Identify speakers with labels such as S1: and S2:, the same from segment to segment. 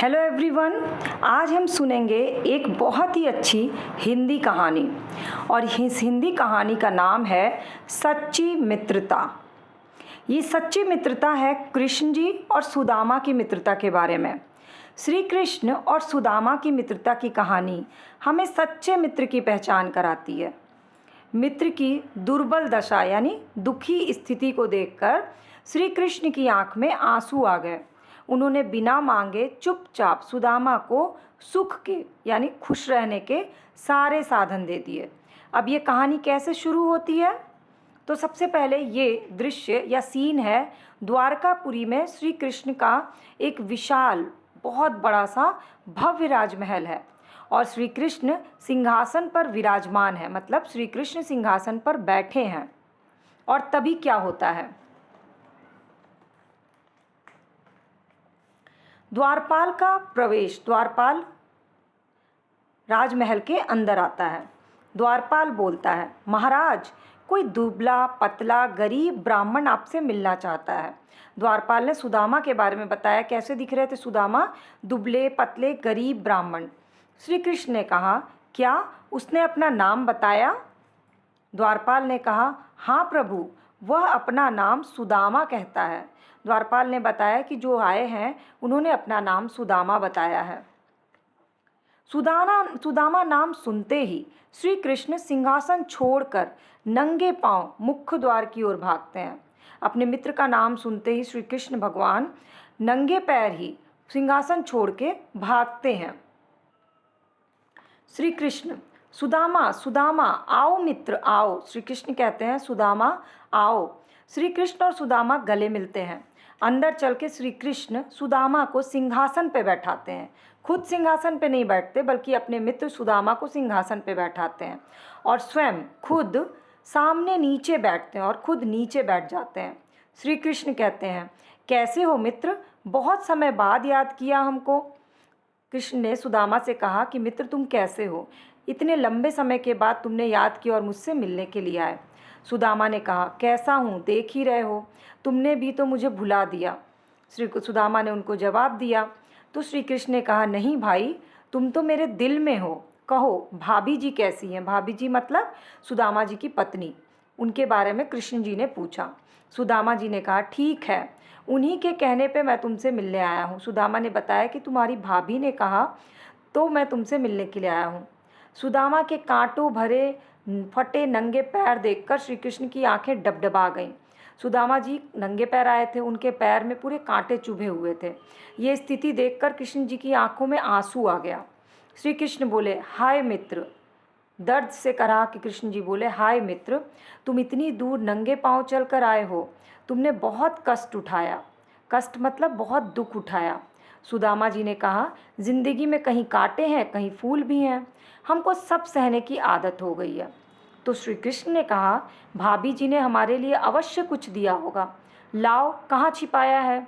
S1: Hello everyone. आज हम सुनेंगे एक बहुत ही अच्छी हिंदी कहानी और इस हिंदी कहानी का नाम है सच्ची मित्रता। ये सच्ची मित्रता है कृष्ण जी और सुदामा की मित्रता के बारे में। श्री कृष्ण और सुदामा की मित्रता की कहानी हमें सच्चे मित्र की पहचान कराती है। मित्र की दुर्बल दशा यानी दुखी स्थिति को देखकर श्री कृष्ण की आंख में आंसू आ गए। उन्होंने बिना मांगे चुपचाप सुदामा को सुख के यानी खुश रहने के सारे साधन दे दिए। अब ये कहानी कैसे शुरू होती है? तो सबसे पहले ये दृश्य या सीन है द्वारकापुरी में श्री कृष्ण का एक विशाल बहुत बड़ा सा भव्य राजमहल है और श्री कृष्ण सिंहासन पर विराजमान है, मतलब श्री कृष्ण सिंहासन पर बैठे हैं। और तभी क्या होता है, द्वारपाल का प्रवेश। द्वारपाल राजमहल के अंदर आता है। द्वारपाल बोलता है, महाराज कोई दुबला पतला गरीब ब्राह्मण आपसे मिलना चाहता है। द्वारपाल ने सुदामा के बारे में बताया, कैसे दिख रहे थे सुदामा, दुबले पतले गरीब ब्राह्मण। श्री कृष्ण ने कहा, क्या उसने अपना नाम बताया? द्वारपाल ने कहा, हाँ प्रभु, वह अपना नाम सुदामा कहता है। द्वारपाल ने बताया कि जो आए हैं उन्होंने अपना नाम सुदामा बताया है। सुदामा नाम सुनते ही श्री कृष्ण सिंहासन छोड़कर नंगे पांव मुख्य द्वार की ओर भागते हैं। अपने मित्र का नाम सुनते ही श्री कृष्ण भगवान नंगे पैर ही सिंहासन छोड़ के भागते हैं। श्री कृष्ण, सुदामा सुदामा आओ मित्र आओ। श्री कृष्ण कहते हैं, सुदामा आओ। श्री कृष्ण और सुदामा गले मिलते हैं। अंदर चल के श्री कृष्ण सुदामा को सिंहासन पे बैठाते हैं। खुद सिंहासन पे नहीं बैठते बल्कि अपने मित्र सुदामा को सिंहासन पे बैठाते हैं और स्वयं खुद सामने नीचे बैठते हैं और खुद नीचे बैठ जाते हैं। श्री कृष्ण कहते हैं, कैसे हो मित्र, बहुत समय बाद याद किया हमको। कृष्ण ने सुदामा से कहा कि मित्र तुम कैसे हो, इतने लंबे समय के बाद तुमने याद किया और मुझसे मिलने के लिए आए। सुदामा ने कहा, कैसा हूँ देख ही रहे हो, तुमने भी तो मुझे भुला दिया। सुदामा ने उनको जवाब दिया तो श्री कृष्ण ने कहा, नहीं भाई, तुम तो मेरे दिल में हो। कहो भाभी जी कैसी हैं? भाभी जी मतलब सुदामा जी की पत्नी। उनके बारे में कृष्ण जी ने पूछा। सुदामा जी ने कहा, ठीक है, उन्हीं के कहने पे मैं तुमसे मिलने आया हूँ। सुदामा ने बताया कि तुम्हारी भाभी ने कहा तो मैं तुमसे मिलने के लिए आया हूँ। सुदामा के कांटों भरे फटे नंगे पैर देखकर श्री कृष्ण की आंखें डबडबा गईं। सुदामा जी नंगे पैर आए थे, उनके पैर में पूरे कांटे चुभे हुए थे। ये स्थिति देखकर कृष्ण जी की आंखों में आंसू आ गया। श्री कृष्ण बोले, हाय मित्र। दर्द से करा कि कृष्ण जी बोले, हाय मित्र, तुम इतनी दूर नंगे पांव चल कर आए हो, तुमने बहुत कष्ट उठाया। कष्ट मतलब बहुत दुख उठाया। सुदामा जी ने कहा, जिंदगी में कहीं कांटे हैं कहीं फूल भी हैं, हमको सब सहने की आदत हो गई है। तो श्री कृष्ण ने कहा, भाभी जी ने हमारे लिए अवश्य कुछ दिया होगा, लाओ कहाँ छिपाया है?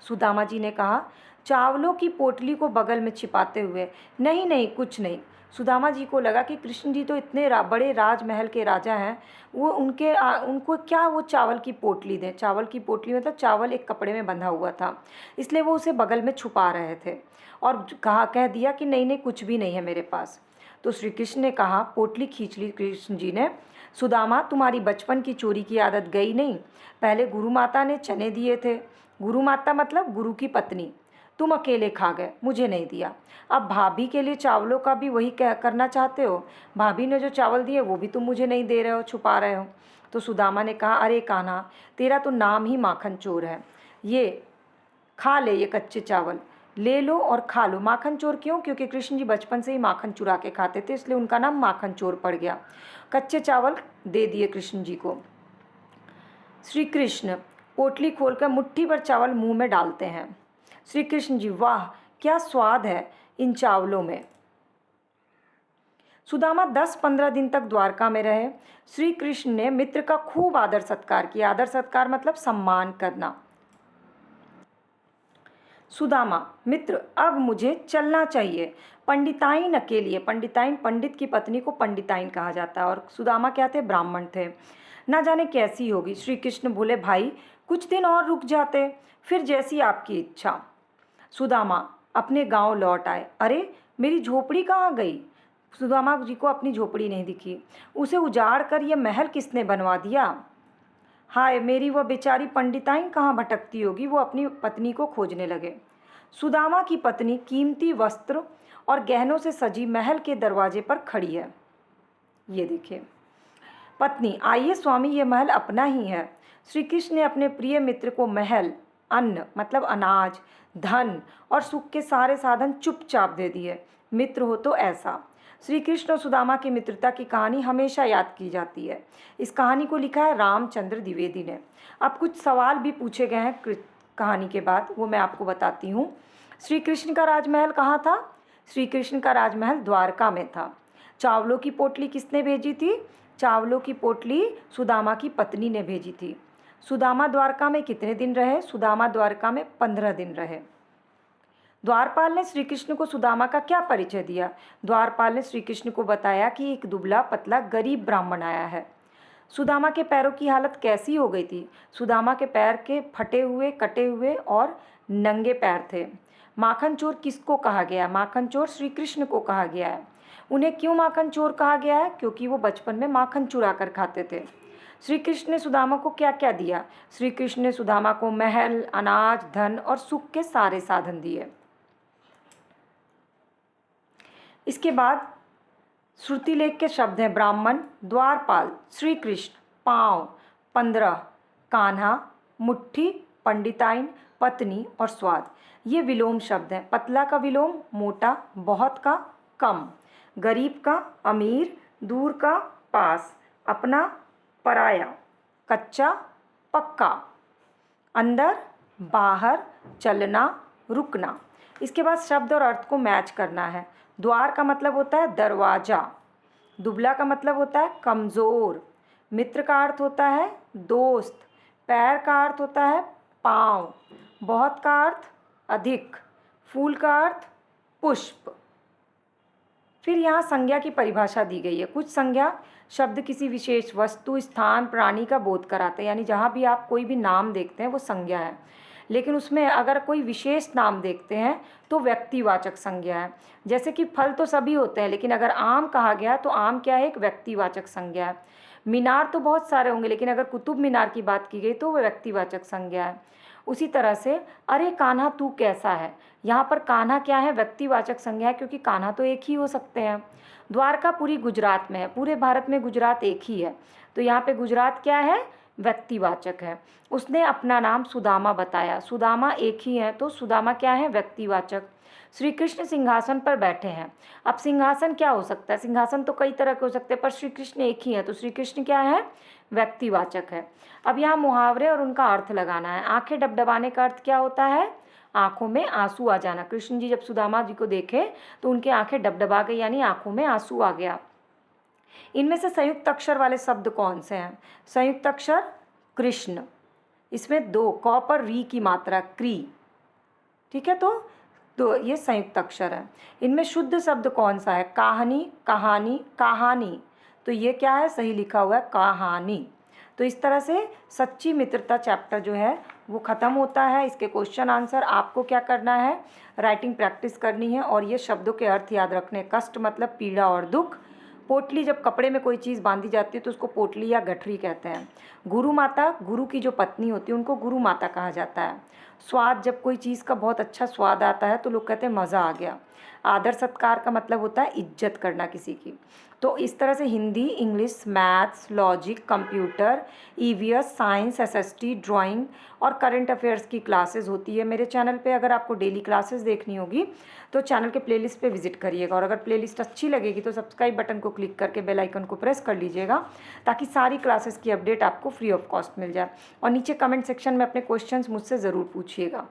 S1: सुदामा जी ने कहा, चावलों की पोटली को बगल में छिपाते हुए, नहीं नहीं कुछ नहीं। सुदामा जी को लगा कि कृष्ण जी तो इतने बड़े राजमहल के राजा हैं, वो उनको क्या वो चावल की पोटली दें। चावल की पोटली मतलब चावल एक कपड़े में बंधा हुआ था, इसलिए वो उसे बगल में छुपा रहे थे और कह दिया कि नहीं नहीं कुछ भी नहीं है मेरे पास। तो श्री कृष्ण ने कहा, पोटली खींच ली कृष्ण जी ने। सुदामा, तुम्हारी बचपन की चोरी की आदत गई नहीं? पहले गुरु माता ने चने दिए थे, गुरु माता मतलब गुरु की पत्नी, तुम अकेले खा गए, मुझे नहीं दिया। अब भाभी के लिए चावलों का भी वही करना चाहते हो? भाभी ने जो चावल दिए वो भी तुम मुझे नहीं दे रहे हो, छुपा रहे हो। तो सुदामा ने कहा, अरे कान्हा, तेरा तो नाम ही माखन चोर है, ये खा ले, ये कच्चे चावल ले लो और खा लो। माखन चोर क्यों? क्योंकि कृष्ण जी बचपन से ही माखन चुरा के खाते थे, इसलिए उनका नाम माखन चोर पड़ गया। कच्चे चावल दे दिए कृष्ण जी को। श्री कृष्ण पोटली खोलकर मुट्ठी भर चावल मुंह में डालते हैं। श्री कृष्ण जी, वाह क्या स्वाद है इन चावलों में। सुदामा 10-15 दिन तक द्वारका में रहे। श्री कृष्ण ने मित्र का खूब आदर सत्कार किया। आदर सत्कार मतलब सम्मान करना। सुदामा, मित्र अब मुझे चलना चाहिए, पंडिताइन अकेली है। पंडिताइन पंडित की पत्नी को पंडिताइन कहा जाता है और सुदामा क्या थे? ब्राह्मण थे। ना जाने कैसी होगी। श्री कृष्ण बोले, भाई कुछ दिन और रुक जाते, फिर जैसी आपकी इच्छा। सुदामा, अपने गांव लौट आए। अरे मेरी झोपड़ी कहाँ गई? सुदामा जी को अपनी झोपड़ी नहीं दिखी। उसे उजाड़ कर यह महल किसने बनवा दिया? हाय मेरी वह बेचारी पंडिताइन कहाँ भटकती होगी? वो अपनी पत्नी को खोजने लगे। सुदामा की पत्नी कीमती वस्त्र और गहनों से सजी महल के दरवाजे पर खड़ी है। ये देखिए, पत्नी, आइए स्वामी, ये महल अपना ही है। श्री कृष्ण ने अपने प्रिय मित्र को महल, अन्न मतलब अनाज, धन और सुख के सारे साधन चुपचाप दे दिए। मित्र हो तो ऐसा। श्री कृष्ण और सुदामा की मित्रता की कहानी हमेशा याद की जाती है। इस कहानी को लिखा है रामचंद्र द्विवेदी ने। अब कुछ सवाल भी पूछे गए हैं कहानी के बाद, वो मैं आपको बताती हूँ। श्री कृष्ण का राजमहल कहाँ था? श्री कृष्ण का राजमहल द्वारका में था। चावलों की पोटली किसने भेजी थी? चावलों की पोटली सुदामा की पत्नी ने भेजी थी। सुदामा द्वारका में कितने दिन रहे? सुदामा द्वारका में 15 दिन रहे। द्वारपाल ने श्री कृष्ण को सुदामा का क्या परिचय दिया? द्वारपाल ने श्री कृष्ण को बताया कि एक दुबला पतला गरीब ब्राह्मण आया है। सुदामा के पैरों की हालत कैसी हो गई थी? सुदामा के पैर के फटे हुए, कटे हुए और नंगे पैर थे। माखन चोर किसको कहा गया? माखन चोर श्री कृष्ण को कहा गया है। उन्हें क्यों माखन चोर कहा गया है? क्योंकि वो बचपन में माखन चुरा कर खाते थे। श्री कृष्ण ने सुदामा को क्या क्या दिया? श्री कृष्ण ने सुदामा को महल, अनाज, धन और सुख के सारे साधन दिए। इसके बाद श्रुति लेख के शब्द हैं ब्राह्मण, द्वारपाल, श्री कृष्ण, पाँव, 15, कान्हा, मुट्ठी, पंडिताइन, पत्नी और स्वाद। ये विलोम शब्द हैं। पतला का विलोम मोटा, बहुत का कम, गरीब का अमीर, दूर का पास, अपना पराया, कच्चा पक्का, अंदर बाहर, चलना रुकना। इसके बाद शब्द और अर्थ को मैच करना है। द्वार का मतलब होता है दरवाजा, दुबला का मतलब होता है कमज़ोर, मित्र का अर्थ होता है दोस्त, पैर का अर्थ होता है पाँव, बहुत का अर्थ अधिक, फूल का अर्थ पुष्प। फिर यहाँ संज्ञा की परिभाषा दी गई है। कुछ संज्ञा शब्द किसी विशेष वस्तु, स्थान, प्राणी का बोध कराते हैं, यानी जहाँ भी आप कोई भी नाम देखते हैं वो संज्ञा है। लेकिन उसमें अगर कोई विशेष नाम देखते हैं तो व्यक्तिवाचक संज्ञा है। जैसे कि फल तो सभी होते हैं, लेकिन अगर आम कहा गया तो आम क्या है? एक व्यक्तिवाचक संज्ञा है। मीनार तो बहुत सारे होंगे, लेकिन अगर कुतुब मीनार की बात की गई तो वह व्यक्तिवाचक संज्ञा है। उसी तरह से अरे कान्हा तू कैसा है, यहाँ पर कान्हा क्या है? व्यक्तिवाचक संज्ञा है, क्योंकि कान्हा तो एक ही हो सकते हैं। द्वारका पूरी गुजरात में है, पूरे भारत में गुजरात एक ही है, तो यहाँ पे गुजरात क्या है? व्यक्तिवाचक है। उसने अपना नाम सुदामा बताया, सुदामा एक ही है, तो सुदामा क्या है? व्यक्तिवाचक। श्री कृष्ण सिंहासन पर बैठे हैं। अब सिंहासन क्या हो सकता है? सिंहासन तो कई तरह के हो सकते हैं, पर श्री कृष्ण एक ही है, तो श्री कृष्ण क्या है? व्यक्तिवाचक है। अब यहाँ मुहावरे और उनका अर्थ लगाना है। आंखें डबडबाने का अर्थ क्या होता है? आंखों में आंसू आ जाना। कृष्ण जी जब सुदामा जी को देखे तो उनकी आंखें डबडबा गई, यानी आंखों में आंसू आ गया। इनमें से संयुक्त अक्षर वाले शब्द कौन से हैं? संयुक्त अक्षर कृष्ण, इसमें 2 क पर री की मात्रा क्री, ठीक है, तो ये संयुक्त अक्षर है। इनमें शुद्ध शब्द कौन सा है? कहानी, कहानी, कहानी, तो ये क्या है? सही लिखा हुआ है कहानी। तो इस तरह से सच्ची मित्रता चैप्टर जो है वो ख़त्म होता है। इसके क्वेश्चन आंसर आपको क्या करना है? राइटिंग प्रैक्टिस करनी है और ये शब्दों के अर्थ याद रखने। कष्ट मतलब पीड़ा और दुख। पोटली, जब कपड़े में कोई चीज़ बांधी जाती है तो उसको पोटली या गठरी कहते हैं। गुरु माता, गुरु की जो पत्नी होती है उनको गुरु माता कहा जाता है। स्वाद, जब कोई चीज़ का बहुत अच्छा स्वाद आता है तो लोग कहते हैं मज़ा आ गया। आदर सत्कार का मतलब होता है इज्जत करना किसी की। तो इस तरह से Hindi, English, maths, logic, computer, EVS, science, SST, drawing और करंट अफेयर्स की क्लासेस होती है मेरे चैनल पे। अगर आपको डेली क्लासेस देखनी होगी तो चैनल के प्लेलिस्ट पे विजिट करिएगा, और अगर प्लेलिस्ट अच्छी लगेगी तो सब्सक्राइब बटन को क्लिक करके बेल आइकन को प्रेस कर लीजिएगा, ताकि सारी क्लासेस की अपडेट आपको फ्री ऑफ कॉस्ट मिल जाए। और नीचे कमेंट सेक्शन में अपने क्वेश्चंस मुझसे ज़रूर पूछिएगा।